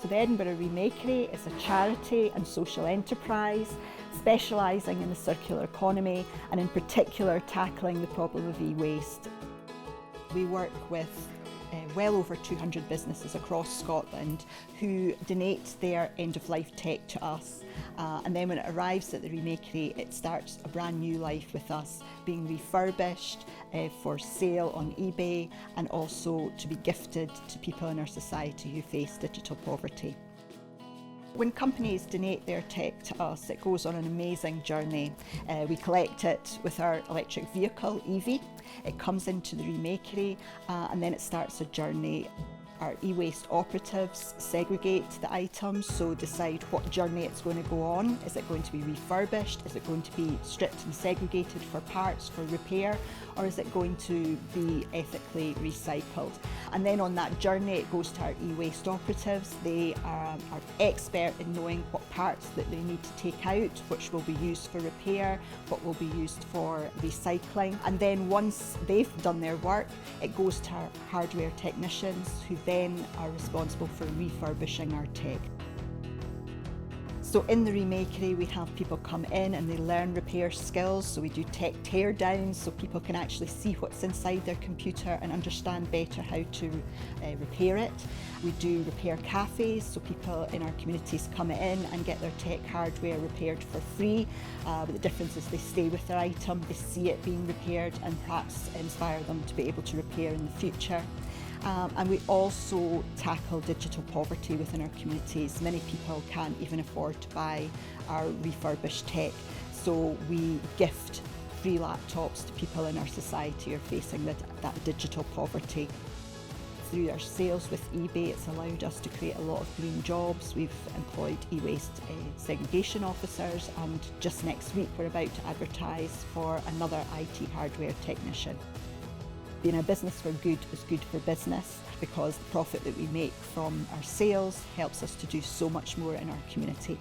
So the Edinburgh Remakery is a charity and social enterprise specialising in the circular economy and in particular tackling the problem of e-waste. We work with well over 200 businesses across Scotland who donate their end-of-life tech to us, and then when it arrives at the Remakery it starts a brand new life with us, being refurbished for sale on eBay and also to be gifted to people in our society who face digital poverty. When companies donate their tech to us, it goes on an amazing journey. We collect it with our electric vehicle, EV. It comes into the Remakery and then it starts a journey. Our e-waste operatives segregate the items, so decide what journey it's going to go on. Is it going to be refurbished? Is it going to be stripped and segregated for parts, for repair? Or is it going to be ethically recycled? And then on that journey it goes to our e-waste operatives. They are expert in knowing what parts that they need to take out, which will be used for repair, what will be used for recycling. And then once they've done their work, it goes to our hardware technicians who then are responsible for refurbishing our tech. So in the Remakery we have people come in and they learn repair skills, so we do tech tear downs so people can actually see what's inside their computer and understand better how to repair it. We do repair cafes, so people in our communities come in and get their tech hardware repaired for free, but the difference is they stay with their item, they see it being repaired and perhaps inspire them to be able to repair in the future. And we also tackle digital poverty within our communities. Many people can't even afford to buy our refurbished tech, so we gift free laptops to people in our society who are facing that digital poverty. Through our sales with eBay, it's allowed us to create a lot of green jobs. We've employed e-waste segregation officers, and just next week we're about to advertise for another IT hardware technician. Being a business for good is good for business, because the profit that we make from our sales helps us to do so much more in our community.